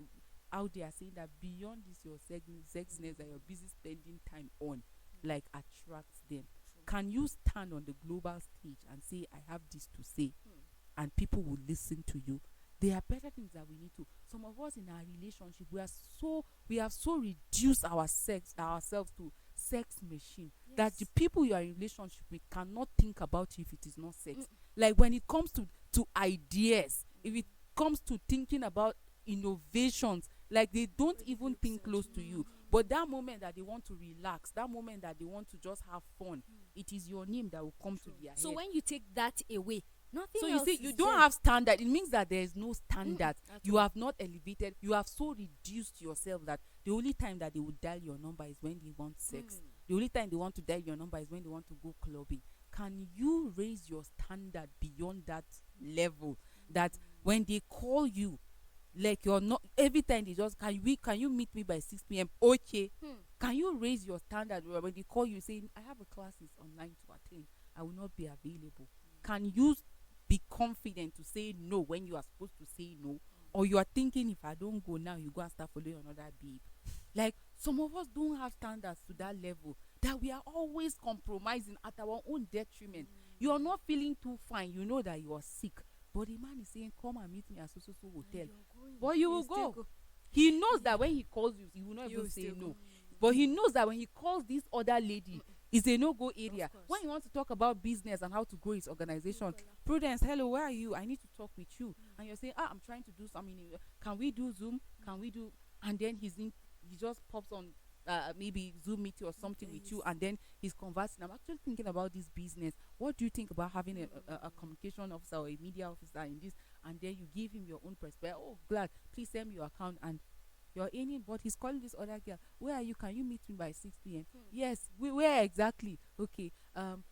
out there saying that beyond this your sexiness that you're busy spending time on, like attracts them. Can you stand on the global stage and say, I have this to say, and people will listen to you? There are better things that we need to. Some of us in our relationship, we have so reduced ourselves to sex machine that the people you are in relationship with cannot think about you if it is not sex. Like when it comes to ideas, if it comes to thinking about innovations, like they don't even think close to you. But that moment that they want to relax, that moment that they want to just have fun, it is your name that will come to their head. So when you take that away, nothing so else you see, you is don't there. have standard. It means that there is no standard. at You all. have not elevated. You have so reduced yourself that the only time that they will dial your number is when they want sex. The only time they want to dial your number is when they want to go clubbing. Can you raise your standard beyond that level? That when they call you, like you're not every time they just can you meet me by 6 p.m. Okay. Can you raise your standard when they call you saying, I have a classes online to attend, I will not be available? Can you be confident to say no when you are supposed to say no? Or you are thinking, if I don't go now, you go and start following another babe? Like some of us don't have standards to that level, that we are always compromising at our own detriment. You are not feeling too fine, you know that you are sick, but the man is saying, come and meet me at so hotel. But you will go. He knows that when he calls you, he will not even say no. But he knows that when he calls this other lady, it's a no-go area. When you want to talk about business and how to grow his organization, Prudence, hello, where are you? I need to talk with you. And you're saying, I'm trying to do something. Can we do Zoom? Can we do? And then he just pops on maybe Zoom meeting or something with you, and then he's conversing. I'm actually thinking about this business. What do you think about having a communication officer or a media officer in this? And then you give him your own perspective. Oh, glad. Please send me your account. And you're in it, but he's calling this other girl. Where are you? Can you meet me by 6 p.m.? Yes. Where exactly? Okay.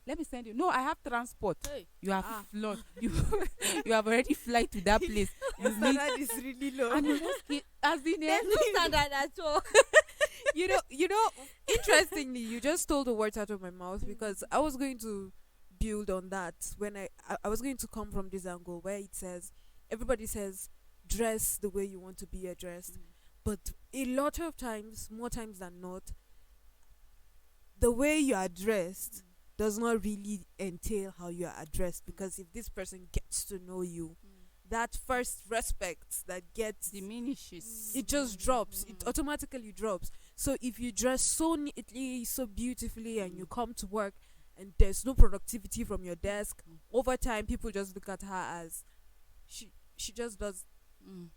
Let me send you. No, I have transport. Hey. You have flown. You have already fly to that place. You meet, Standard is really low. and you must as in There's no standard at all. you know, interestingly, you just stole the words out of my mouth, because I was going to build on that when I was going to come from this angle where it says, everybody says, dress the way you want to be addressed. But a lot of times, more times than not, the way you are dressed does not really entail how you are addressed, because if this person gets to know you, that first respect that gets diminishes. it just drops. It automatically drops. So if you dress so neatly, so beautifully, and you come to work and there's no productivity from your desk, over time people just look at her as she just does.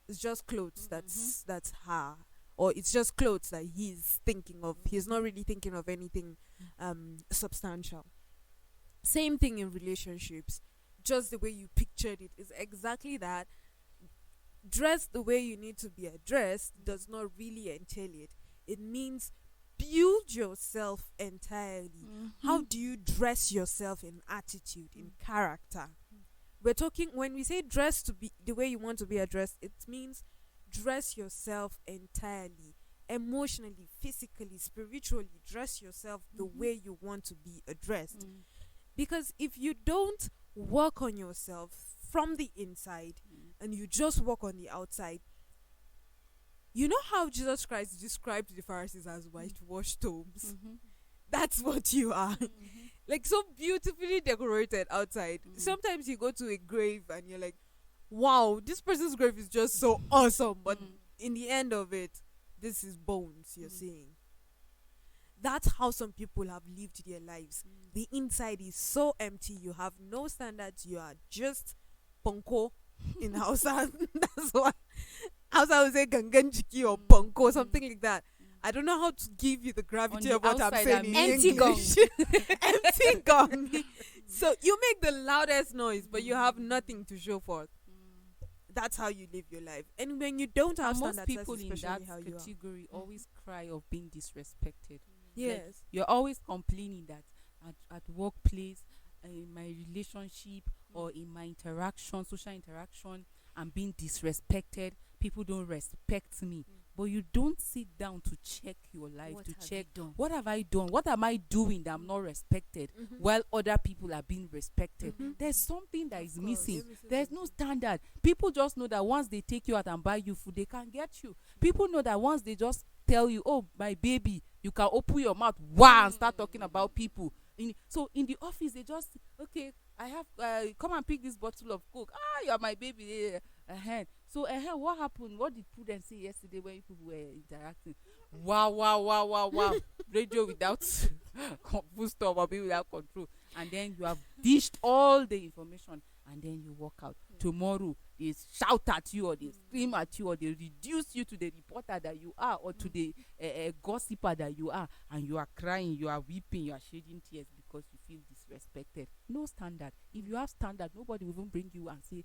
It's just clothes. That's her, or it's just clothes that he's thinking of. He's not really thinking of anything substantial. Same thing in relationships. Just the way you pictured it is exactly that. Dress the way you need to be addressed does not really entail it. It means build yourself entirely. How do you dress yourself in attitude, in character? We're talking, when we say dress to be the way you want to be addressed, it means dress yourself entirely, emotionally, physically, spiritually. Dress yourself the way you want to be addressed. Because if you don't work on yourself from the inside and you just work on the outside, you know how Jesus Christ described the Pharisees as whitewashed tombs? That's what you are. Like, so beautifully decorated outside. Sometimes you go to a grave and you're like, wow, this person's grave is just so awesome. But in the end of it, this is bones you're seeing. That's how some people have lived their lives. The inside is so empty. You have no standards. You are just ponko in Hausa. That's what Hausa would say, gangan jiki or ponko, something like that. I don't know how to give you the gravity of what I'm saying in empty English. Empty gong. So you make the loudest noise, but you have nothing to show for it. That's how you live your life. And when you don't have Most standards, people that's in especially that how you are. category always cry of being disrespected. Yes. You're always complaining that at workplace, in my relationship, or in my social interaction, I'm being disrespected. People don't respect me. But you don't sit down to check your life, What to have check, you done? what have I done? What am I doing that I'm not respected while other people are being respected? There's something that is missing. There's no standard. People just know that once they take you out and buy you food, they can get you. People know that once they just tell you, oh, my baby, you can open your mouth wow and start talking about people. So in the office they just, okay, I have come and pick this bottle of Coke. You are my baby. So what happened? What did Prudence say yesterday when people were interacting? Wow. Radio without full stop or be without control. And then you have dished all the information and then you walk out. Tomorrow they shout at you or they scream at you or they reduce you to the reporter that you are or to the gossiper that you are, and you are crying, you are weeping, you are shedding tears because you feel disrespected. No standard. If you have standard, nobody will even bring you and say,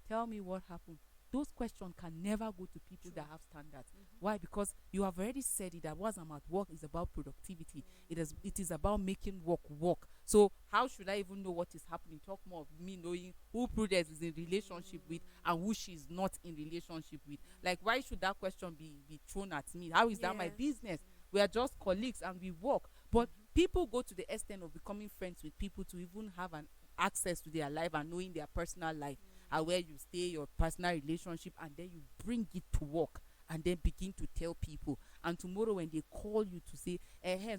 tell me what happened. Those questions can never go to people that have standards. Why? Because you have already said it that once I'm at work is about productivity. It is about making work. So how should I even know what is happening? Talk more of me knowing who Prudence is in relationship with and who she is not in relationship with. Like, why should that question be thrown at me? How is that my business? We are just colleagues and we work. But people go to the extent of becoming friends with people to even have an access to their life and knowing their personal life. And where you stay, your personal relationship, and then you bring it to work and then begin to tell people. And tomorrow when they call you to say,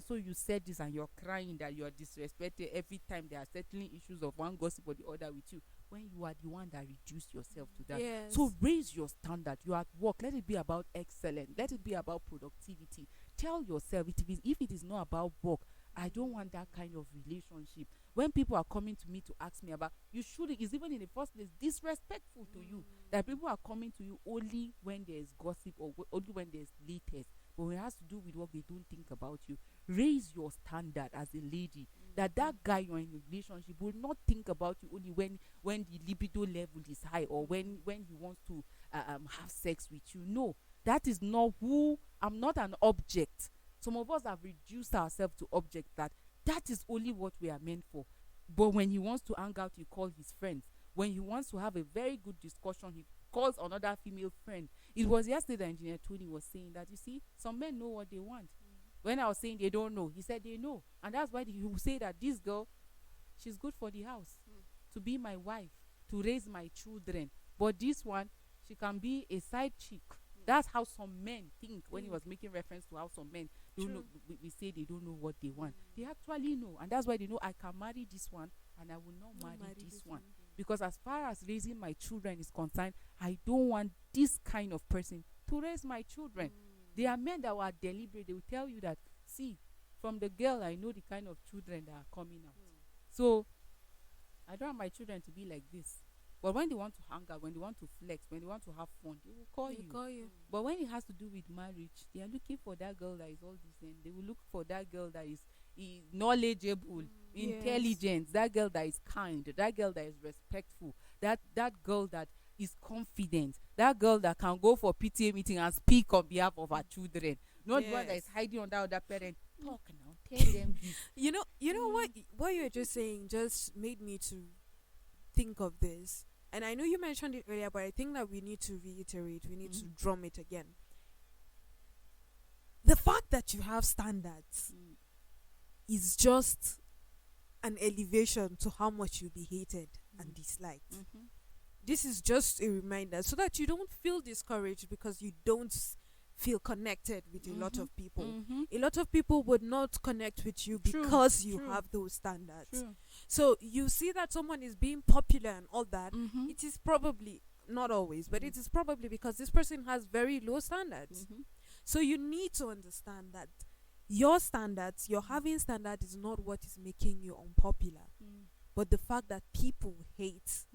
so you said this, and you're crying that you're disrespected every time they are settling issues of one gossip or the other with you, when you are the one that reduced yourself to that. Yes. So raise your standard. You are at work. Let it be about excellence. Let it be about productivity. Tell yourself, if it is not about work, I don't want that kind of relationship. When people are coming to me to ask me about, it's even in the first place disrespectful to you that people are coming to you only when there's gossip or only when there's latest. But when it has to do with what they don't think about you, raise your standard as a lady. That guy you're in a relationship will not think about you only when the libido level is high or when he wants to have sex with you. No, that is not who. I'm not an object. Some of us have reduced ourselves to objects that is only what we are meant for. But when he wants to hang out, he calls his friends. When he wants to have a very good discussion, he calls another female friend. It was yesterday that Engineer Tony was saying that, you see, some men know what they want. When I was saying they don't know, he said they know. And that's why he will say that this girl, she's good for the house, to be my wife, to raise my children. But this one, she can be a side chick. That's how some men think when he was making reference to how some men don't know. We say they don't know what they want. They actually know. And that's why they know I can marry this one and I will not marry this one. Because as far as raising my children is concerned, I don't want this kind of person to raise my children. There are men that are deliberate. They will tell you that, see, from the girl, I know the kind of children that are coming out. So I don't want my children to be like this. But when they want to hang out, when they want to flex, when they want to have fun, they will call you. But when it has to do with marriage, they are looking for that girl that is all this, and they will look for that girl that is knowledgeable, intelligent, that girl that is kind, that girl that is respectful, that girl that is confident, that girl that can go for PTA meeting and speak on behalf of her children, not the one that is hiding under other parent. Talk now, tell them this. You know what you were just saying just made me to think of this. And I know you mentioned it earlier, but I think that we need to reiterate, we need to drum it again. The fact that you have standards is just an elevation to how much you'll be hated and disliked. This is just a reminder so that you don't feel discouraged because you don't feel connected with a lot of people. A lot of people would not connect with you because you have those standards. So you see that someone is being popular and all that, it is probably, not always, but it is probably because this person has very low standards. So you need to understand that your standards, your having standards is not what is making you unpopular, but the fact that people hate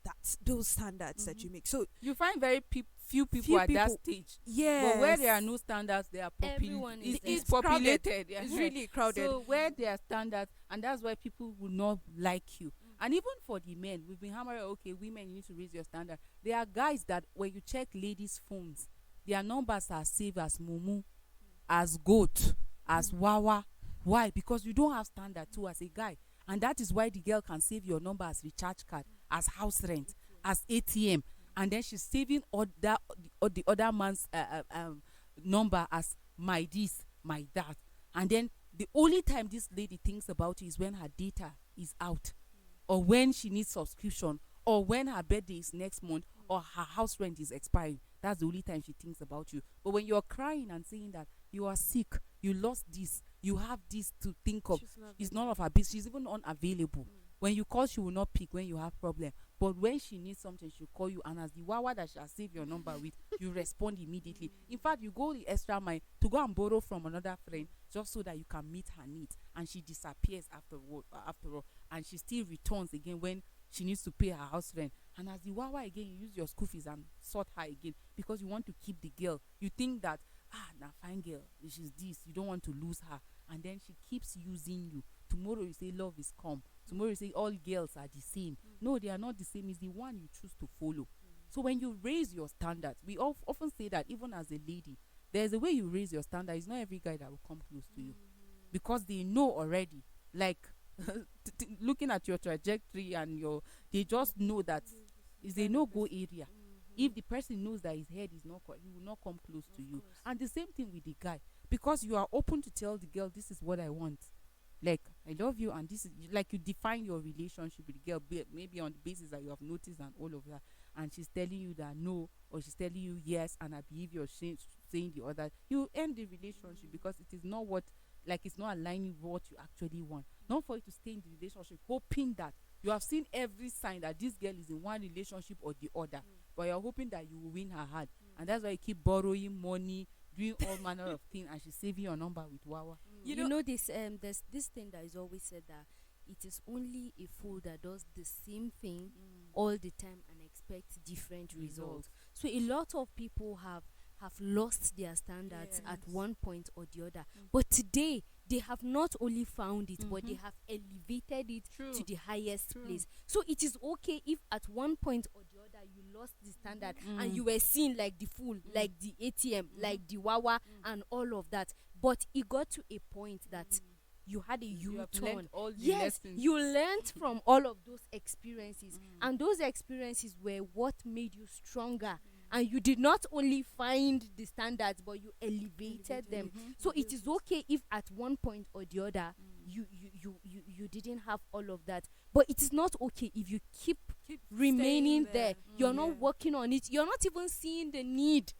that's those standards that you make. So you find very few people at that stage. But where there are no standards, they are it's populated. It's really crowded. So where there are standards, and that's why people will not like you. And even for the men, we've been hammering, okay, women, you need to raise your standard. There are guys that when you check ladies' phones, their numbers are saved as Mumu, as Goat, as Wawa. Why? Because you don't have standard too as a guy. And that is why the girl can save your number as recharge card, as house rent, as ATM. And then she's saving the other man's number as my this, my that. And then the only time this lady thinks about it is when her data is out, or when she needs subscription, or when her birthday is next month, or her house rent is expiring. That's the only time she thinks about you. But when you're crying and saying that you are sick, you lost this, you have this to think of. She's not It's available. none of her business. She's even unavailable. When you call, she will not pick when you have problem. But when she needs something, she'll call you. And as the wawa that she has saved your number with, you respond immediately. In fact, you go the extra mile to go and borrow from another friend just so that you can meet her needs. And she disappears after all. And she still returns again when she needs to pay her house rent. And as the wawa again, you use your school fees and sort her again because you want to keep the girl. You think that, now fine girl, she's this. You don't want to lose her. And then she keeps using you. Tomorrow you say love is calm. Tomorrow you say all girls are the same. No, they are not the same. It's the one you choose to follow. So when you raise your standards, we often say that even as a lady, there's a way you raise your standards. It's not every guy that will come close to you because they know already. Like looking at your trajectory and they just know that it's a no-go area. If the person knows that his head is not he will not come close to you. And the same thing with the guy, because you are open to tell the girl, this is what I want. Like, I love you, and this is like you define your relationship with the girl, maybe on the basis that you have noticed and all of that. And she's telling you that no, or she's telling you yes, and I believe you're saying the other. You end the relationship because it is not it's not aligning with what you actually want. Not for you to stay in the relationship hoping that you have seen every sign that this girl is in one relationship or the other, but you're hoping that you will win her heart. And that's why you keep borrowing money, doing all manner of things, and she's saving your number with wawa. You know this there's this thing that is always said that it is only a fool that does the same thing all the time and expects different results. So a lot of people have lost their standards at one point or the other. But today they have not only found it, but they have elevated it to the highest place. So it is okay if at one point or the other you lost the standard and you were seen like the fool, like the ATM, like the wawa and all of that. But it got to a point that you had a U-turn. Yes, lessons. you learned from all of those experiences, and those experiences were what made you stronger. And you did not only find the standards, but you elevated them. So it is okay if at one point or the other you didn't have all of that. But it is not okay if you keep remaining there. You're not working on it. You're not even seeing the need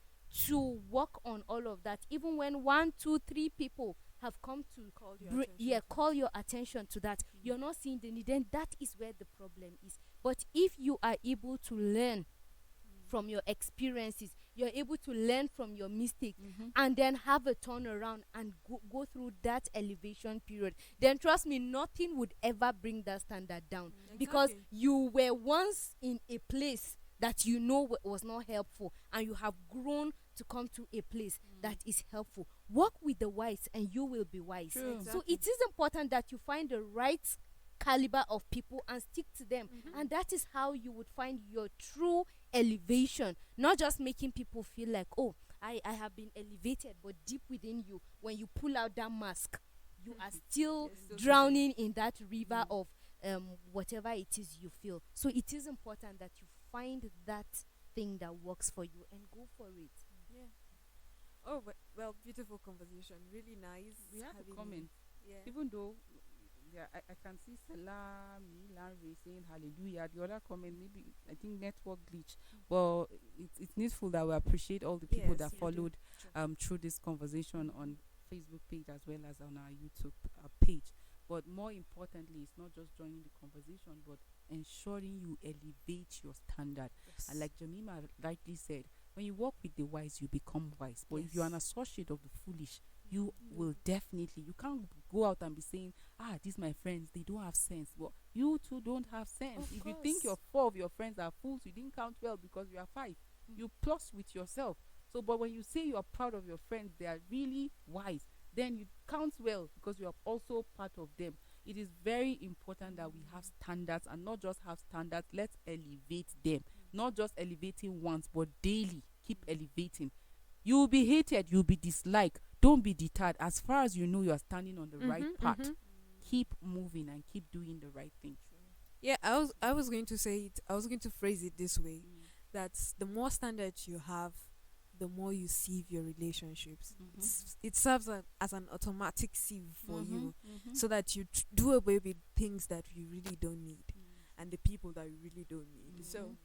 to work on all of that. Even when 1, 2, 3 people have come to call your attention to that, you're not seeing the need. Then that is where the problem is. But if you are able to learn from your experiences, you're able to learn from your mistake and then have a turnaround and go through that elevation period, then trust me, nothing would ever bring that standard down. Because you were once in a place that was not helpful, and you have grown to come to a place that is helpful. Work with the wise and you will be wise. So it is important that you find the right caliber of people and stick to them, and that is how you would find your true elevation. Not just making people feel like, oh, I have been elevated, but deep within you, when you pull out that mask, you are still drowning in that river of whatever it is you feel. So it is important that you find that thing that works for you and go for it. Oh, well, beautiful conversation. Really nice. We have a having comment. you. Even though I can see Salam, Lanre saying hallelujah. The other comment, maybe I think network glitch. But it's needful that we appreciate all the people that followed through this conversation on Facebook page as well as on our YouTube page. But more importantly, it's not just joining the conversation, but ensuring you elevate your standard. And like Jemima rightly said, when you work with the wise, you become wise. But if you're an associate of the foolish, you will definitely, you can't go out and be saying, these my friends, they don't have sense. But you too don't have sense. If you think 4 of your friends are fools, you didn't count well because you are 5. You plus with yourself. So, but when you say you are proud of your friends, they are really wise, then you count well because you are also part of them. It is very important that we have standards, and not just have standards, let's elevate them. Not just elevating once, but daily. Keep elevating. You will be hated, you will be disliked. Don't be deterred. As far as you know you are standing on the right path, keep moving and keep doing the right thing. Yeah, I was going to say it. I was going to phrase it this way: that the more standards you have, the more you sieve your relationships. It serves as an automatic sieve for you, so that you do away with things that you really don't need and the people that you really don't need. So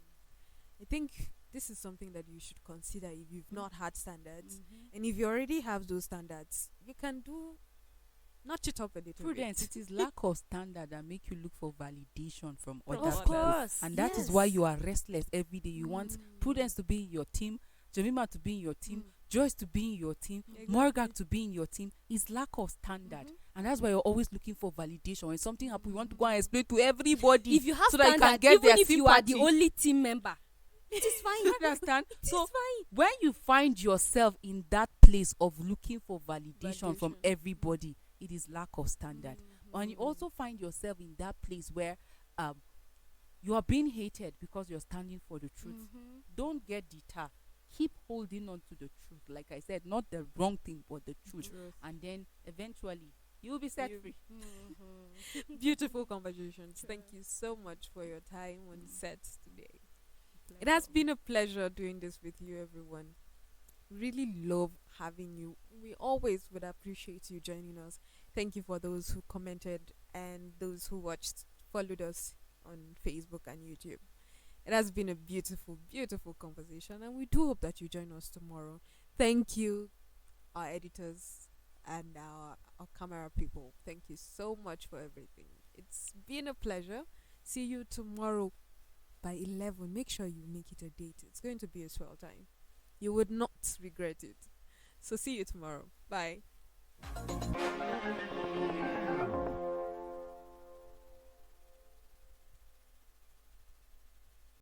I think this is something that you should consider if you've not had standards. Mhm. And if you already have those standards, you can do notch it up a little Prudence, bit. it is lack of standard that make you look for validation from From other Of people. course. And that is why yes. you are restless every day. You want Prudence to be in your team, Jemima to be in your team, Joyce to be in your team, Morgan to be in your team. Is lack of standard. Mhm. And that's why you're always looking for validation. When something happens, you want to go and explain to everybody. If you have so that you can standard, get even their if you are the sympathy. only team member, it is fine. You understand? So It's fine. when you find yourself in that place of looking for validation from Validation. everybody, it is lack of standard. And you Mm-hmm. also find yourself in that place where you are being hated because you're standing for the truth. Mhm. Don't get deterred. Keep holding on to the truth. Like I said, not the wrong thing, but the truth. And then eventually you will be set You- free. Beautiful conversations. Thank you so much for your time on set today. It has been a pleasure doing this with you, everyone. Really love having you. We always would appreciate you joining us. Thank you for those who commented and those who watched, followed us on Facebook and YouTube. It has been a beautiful, beautiful conversation, and we do hope that you join us tomorrow. Thank you, our editors and our camera people. Thank you so much for everything. It's been a pleasure. See you tomorrow by 11. Make sure you make it a date. It's going to be a swell time. You would not regret it. So see you tomorrow. Bye.